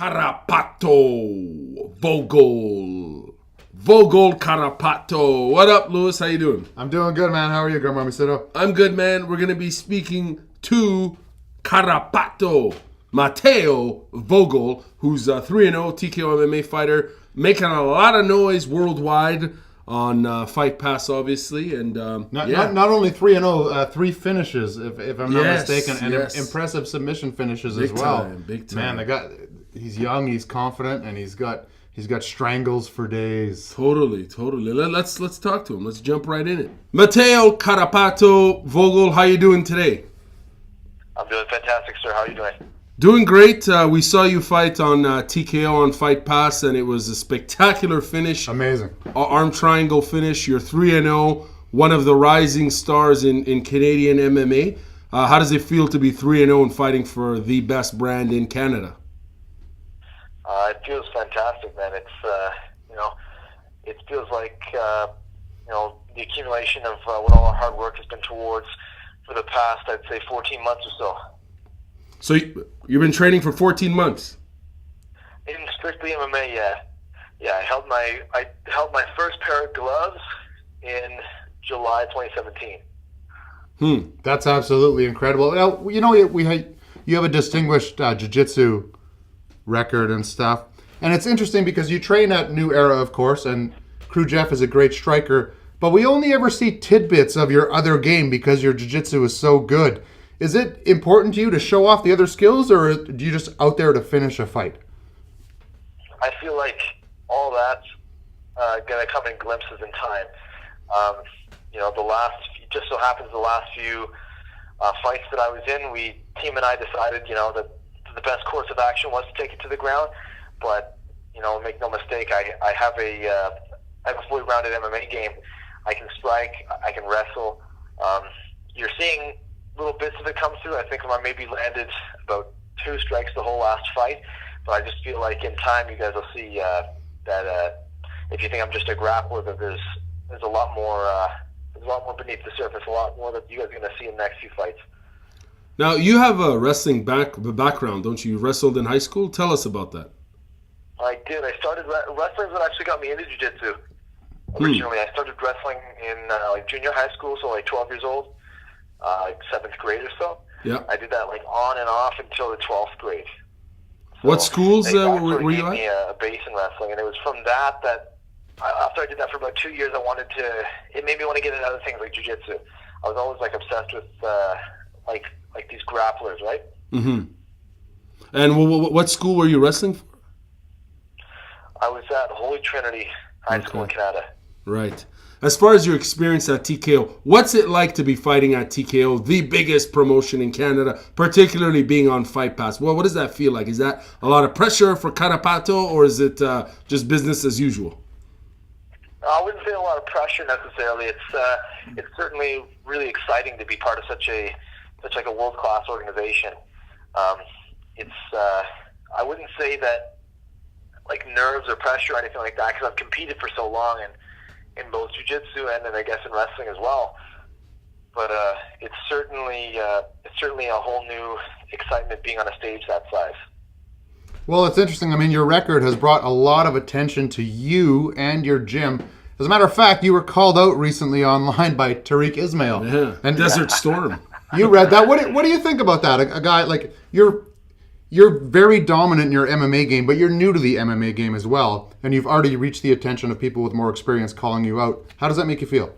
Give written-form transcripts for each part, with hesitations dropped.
Carapato Vogel Carapato. What up, Louis? How you doing? I'm doing good, man. How are you, Grandma Misido? I'm good, man. We're going to be speaking to Carapato Mateo Vogel, who's a 3-0 TKO MMA fighter, making a lot of noise worldwide on Fight Pass, obviously, and not only 3-0, 3 finishes, if I'm not mistaken, and impressive submission finishes big as well. Big time. Man, he's young, he's confident, and he's got strangles for days. Totally. Let's talk to him. Let's jump right in it. Mateo Carapato Vogel, how you doing today? I'm doing fantastic, sir. How are you doing? Doing great. We saw you fight on TKO on Fight Pass, and it was a spectacular finish. Amazing. Arm triangle finish. You're 3-0, one of the rising stars in Canadian MMA. How does it feel to be 3-0 and fighting for the best brand in Canada? It feels fantastic, man. It's it feels like the accumulation of what all our hard work has been towards for the past, I'd say, 14 months or so. So you've been training for 14 months? In strictly MMA, yeah. I held my first pair of gloves in July 2017. That's absolutely incredible. Now, you have a distinguished jiu-jitsu record and stuff. And it's interesting because you train at New Era, of course, and Crew Jeff is a great striker, but we only ever see tidbits of your other game because your jiu-jitsu is so good. Is it important to you to show off the other skills, or are you just out there to finish a fight? I feel like all that's going to come in glimpses in time. Just so happens the last few fights that I was in, team and I decided, that the best course of action was to take it to the ground. But, make no mistake, I have a fully rounded MMA game. I can strike, I can wrestle. You're seeing little bits of it come through. I think I maybe landed about 2 strikes the whole last fight, but I just feel like in time you guys will see that if you think I'm just a grappler, that there's a lot more beneath the surface, a lot more that you guys are going to see in the next few fights. Now, you have a wrestling background, don't you? You wrestled in high school? Tell us about that. I did. I started wrestling that actually got me into jiu-jitsu. Originally, I started wrestling in junior high school, so 12 years old. 7th grade or so. Yeah. I did that on and off until the 12th grade. So what schools were you at? They gave me a base in wrestling, and it was from that after I did that for about 2 years, it made me want to get into other things like jiu-jitsu. I was always obsessed with like these grapplers, right? Mm-hmm. And what school were you wrestling for? I was at Holy Trinity High School in Canada. Right. As far as your experience at TKO, what's it like to be fighting at TKO, the biggest promotion in Canada, particularly being on Fight Pass? Well, what does that feel like? Is that a lot of pressure for Carapato, or is it just business as usual? I wouldn't say a lot of pressure necessarily. It's certainly really exciting to be part of such a world-class organization. I wouldn't say that nerves or pressure or anything like that, because I've competed for so long and in both jiu-jitsu and I guess in wrestling as well. But it's certainly a whole new excitement being on a stage that size. Well, it's interesting. I mean, your record has brought a lot of attention to you and your gym. As a matter of fact, you were called out recently online by Tariq Ismail. Yeah, and Desert Storm. You read that. What do you think about that? A guy like you're very dominant in your MMA game, but you're new to the MMA game as well, and you've already reached the attention of people with more experience calling you out. How does that make you feel?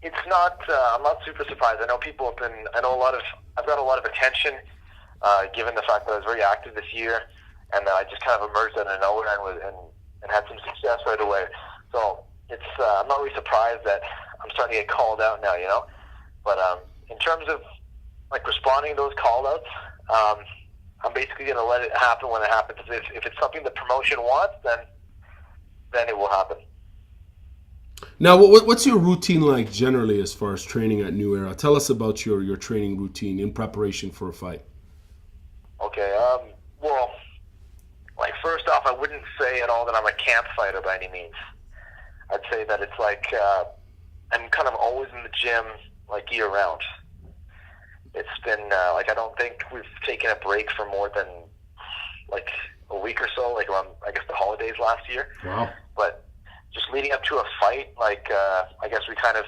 It's not. I'm not super surprised. I know I've got a lot of attention, given the fact that I was very active this year, and that I just kind of emerged out of nowhere and had some success right away. So it's. I'm not really surprised that I'm starting to get called out now. But in terms of responding to those call-outs, I'm basically going to let it happen when it happens. If it's something the promotion wants, then it will happen. Now, what's your routine like generally as far as training at New Era? Tell us about your training routine in preparation for a fight. Okay. Well, first off, I wouldn't say at all that I'm a camp fighter by any means. I'd say that it's I'm kind of always in the gym year-round. It's been I don't think we've taken a break for more than like a week or so, like around, I guess, the holidays last year. Wow. But just leading up to a fight, like I guess we kind of,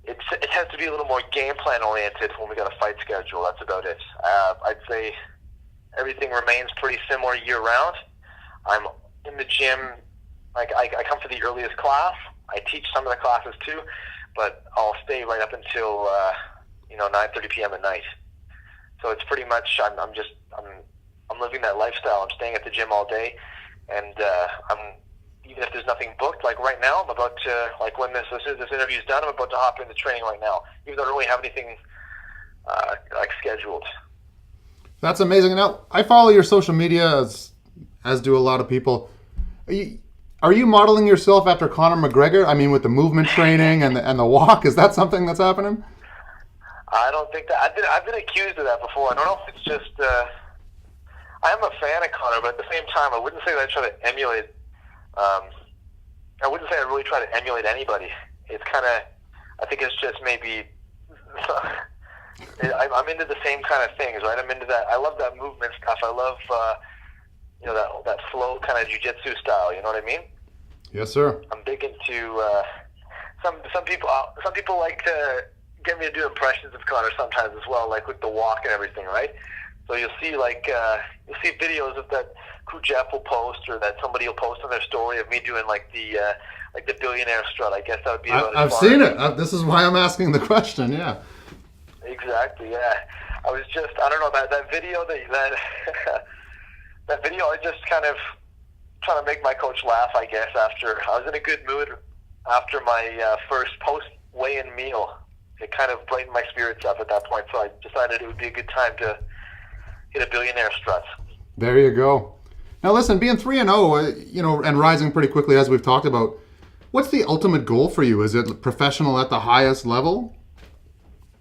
it tends to be a little more game plan oriented when we got a fight schedule. That's about it. I'd say everything remains pretty similar year round. I'm in the gym, like I come for the earliest class. I teach some of the classes too, but I'll stay right up until 9:30 p.m. at night. So it's pretty much I'm living that lifestyle. I'm staying at the gym all day, and even if there's nothing booked, like right now, I'm about to, like when this interview's done, I'm about to hop into training right now, even though I don't really have anything like scheduled. That's amazing. Now, I follow your social media as do a lot of people. Are you modeling yourself after Conor McGregor? I mean, with the movement training and the walk, is that something that's happening? I don't think that. I've been accused of that before. I don't know if it's just. I am a fan of Conor, but at the same time, I wouldn't say that I try to emulate. I wouldn't say I really try to emulate anybody. It's kind of. I think it's just maybe. I'm into the same kind of things, right? I'm into that. I love that movement stuff. I love, that slow kind of jiu-jitsu style. You know what I mean? Yes, sir. I'm big into some people. Some people like to get me to do impressions of Conor sometimes as well, like with the walk and everything, right? So you'll see videos of that Crew Jeff will post, or that somebody will post on their story of me doing like the billionaire strut. I guess that would be. I've seen it. This is why I'm asking the question. Yeah. Exactly. Yeah. I was just. I don't know that video that video. I just kind of trying to make my coach laugh. I guess after I was in a good mood after my first post weigh-in meal. It kind of brightened my spirits up at that point, so I decided it would be a good time to hit a billionaire strut. There you go. Now listen, being 3-0, and rising pretty quickly as we've talked about, what's the ultimate goal for you? Is it professional at the highest level?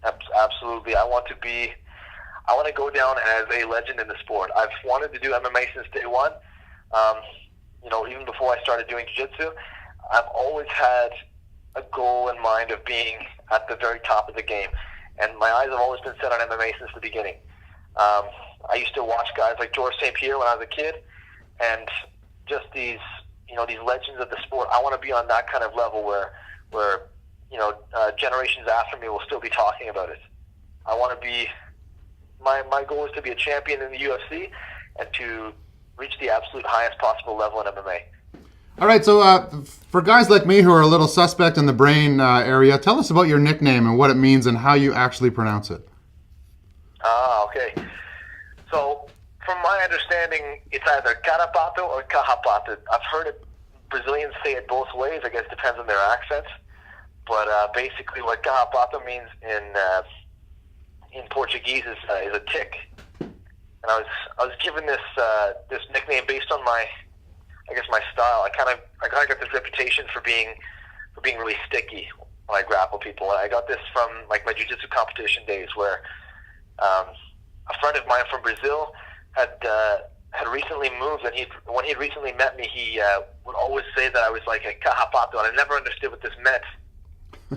Absolutely. I want to go down as a legend in the sport. I've wanted to do MMA since day one. Even before I started doing jiu-jitsu, I've always had a goal in mind of being at the very top of the game. And my eyes have always been set on MMA since the beginning. I used to watch guys like George St. Pierre when I was a kid, and just these legends of the sport. I want to be on that kind of level where generations after me will still be talking about it. I want to be, my goal is to be a champion in the UFC and to reach the absolute highest possible level in MMA. All right, so for guys like me who are a little suspect in the brain area, tell us about your nickname and what it means and how you actually pronounce it. Okay. So, from my understanding, it's either Carapato or Cahapato. I've heard Brazilians say it both ways. I guess it depends on their accent. But basically, what Cahapato means in Portuguese is a tick. And I was given this nickname based on my style. I kind of got this reputation for being really sticky when I grapple people. And I got this from like my jiu-jitsu competition days, where a friend of mine from Brazil had recently moved, and when he recently met me, he would always say that I was like a Cahapato, and I never understood what this meant.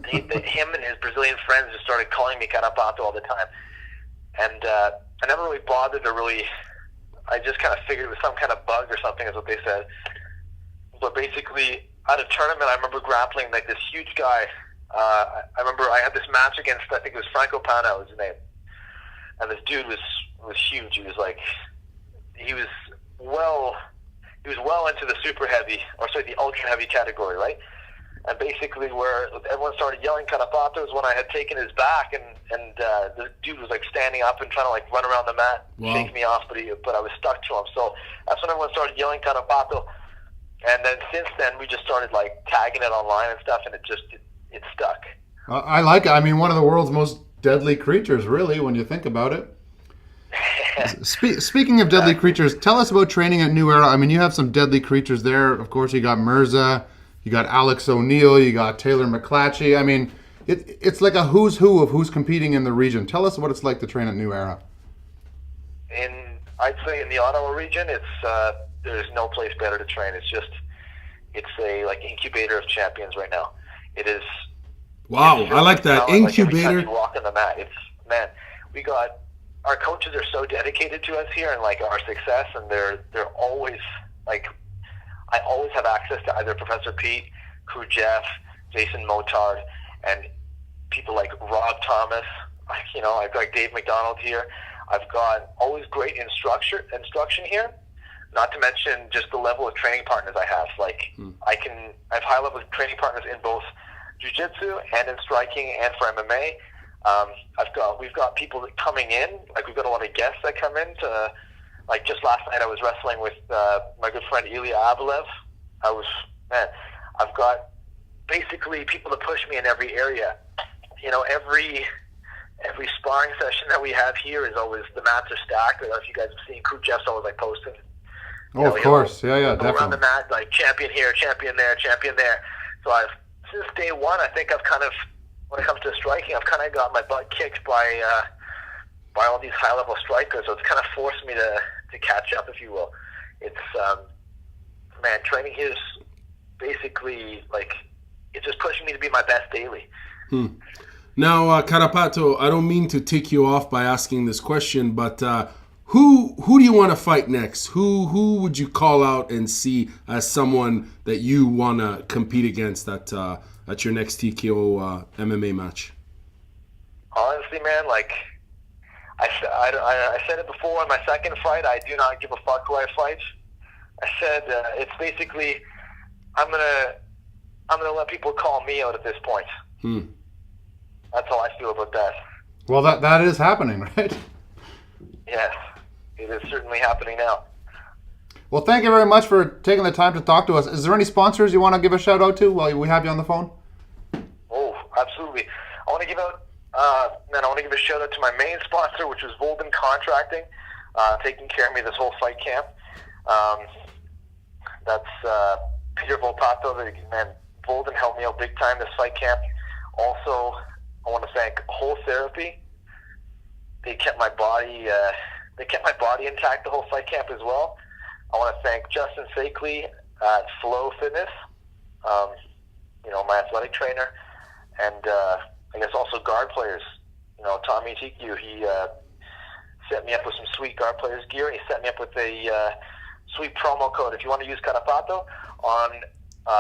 Him and his Brazilian friends just started calling me Carapato all the time, and I never really bothered to really. I just kind of figured it was some kind of bug or something, is what they said. But basically, at a tournament, I remember grappling like this huge guy. I remember I had this match against, I think it was Franco Pano, was his name, and this dude was huge. He was well into the super heavy, the ultra heavy category, right? And basically, where everyone started yelling Carapato is when I had taken his back, and the dude was like standing up and trying to like run around the mat, shake me off, but I was stuck to him. So that's when everyone started yelling Carapato. And then since then, we just started like tagging it online and stuff, and it stuck. I like it. I mean, one of the world's most deadly creatures, really, when you think about it. Speaking of deadly creatures, tell us about training at New Era. I mean, you have some deadly creatures there. Of course, you got Mirza, you got Alex O'Neill, you got Taylor McClatchy. I mean, it's like a who's who of who's competing in the region. Tell us what it's like to train at New Era. I'd say in the Ottawa region, there's no place better to train. It's a like incubator of champions right now. It is. Wow, I like that incubator. Like every time you walk on the mat, we got our coaches are so dedicated to us here and like our success, and they're always like, I always have access to either Professor Pete, Crew Jeff, Jason Motard, and people like Rob Thomas. You know, I've got Dave McDonald here. I've got always great instruction here. Not to mention just the level of training partners I have. Like I have high level training partners in both jiu-jitsu and in striking and for MMA. We've got people that coming in. Like we've got a lot of guests that come in to. Like just last night, I was wrestling with my good friend Ilya Abelev. I've got basically people to push me in every area. You know, every sparring session that we have here is always, the mats are stacked. I don't know if you guys have seen, Crew Jeff's always like posting. Of course, yeah, go definitely. around the mat, like champion here, champion there, champion there. So since day one, I think I've kind of, when it comes to striking, I've kind of got my butt kicked by all these high-level strikers. So it's kind of forced me to catch up, if you will. It's, training here is basically, like, it's just pushing me to be my best daily. Now, Carapato, I don't mean to tick you off by asking this question, but who do you want to fight next? Who would you call out and see as someone that you want to compete against at your next TKO MMA match? Honestly, man, like, I said it before in my second fight, I do not give a fuck who I fight. I said it's basically, I'm gonna let people call me out at this point. That's how I feel about that. Well, that is happening, right? Yes, it is certainly happening now. Well, thank you very much for taking the time to talk to us. Is there any sponsors you want to give a shout out to while we have you on the phone? Oh, absolutely. I want to give a shout out to my main sponsor, which was Volden Contracting, taking care of me this whole fight camp. That's Peter Volpato. Man, Volden helped me out big time this fight camp. Also, I want to thank Whole Therapy. They kept my body intact the whole fight camp as well. I want to thank Justin Sakely at Flow Fitness, my athletic trainer, and I guess also guard players. Tommy TQ, he set me up with some sweet guard players gear, and he set me up with a sweet promo code. If you want to use Carapato on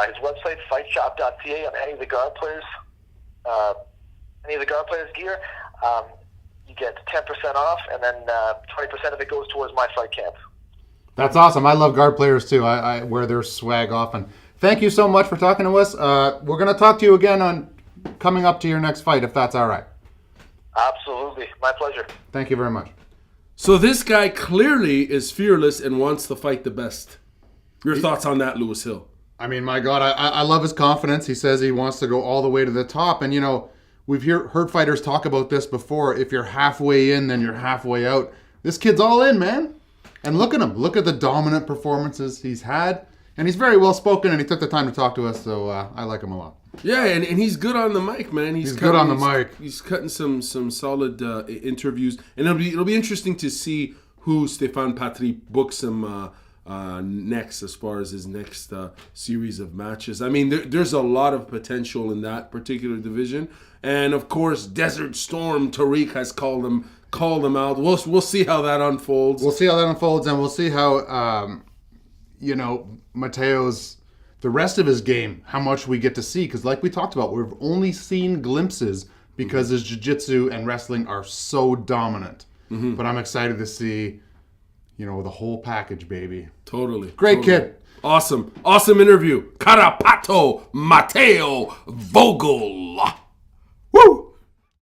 his website, fightshop.ca, on any of the guard players gear, you get 10% off, and then 20% of it goes towards my fight camp. That's awesome. I love guard players too. I wear their swag often. Thank you so much for talking to us. We're going to talk to you again on coming up to your next fight, if that's all right. Absolutely. My pleasure. Thank you very much. So this guy clearly is fearless and wants to fight the best. Your thoughts on that, Lewis Hill? I mean, my God, I love his confidence. He says he wants to go all the way to the top. And, we've heard fighters talk about this before. If you're halfway in, then you're halfway out. This kid's all in, man. And look at him. Look at the dominant performances he's had. And he's very well spoken, and he took the time to talk to us, so I like him a lot. Yeah, and he's good on the mic, man. He's good on the mic. He's cutting some solid interviews, and it'll be interesting to see who Stéphane Patry books him next, as far as his next series of matches. I mean, there's a lot of potential in that particular division, and of course, Desert Storm Tariq has called him out. We'll see how that unfolds. We'll see how that unfolds, and we'll see how Mateo's, the rest of his game, how much we get to see. Because like we talked about, we've only seen glimpses because his jiu-jitsu and wrestling are so dominant. But I'm excited to see, the whole package, baby. Totally. Great kid. Awesome interview. Carapato Mateo Vogel.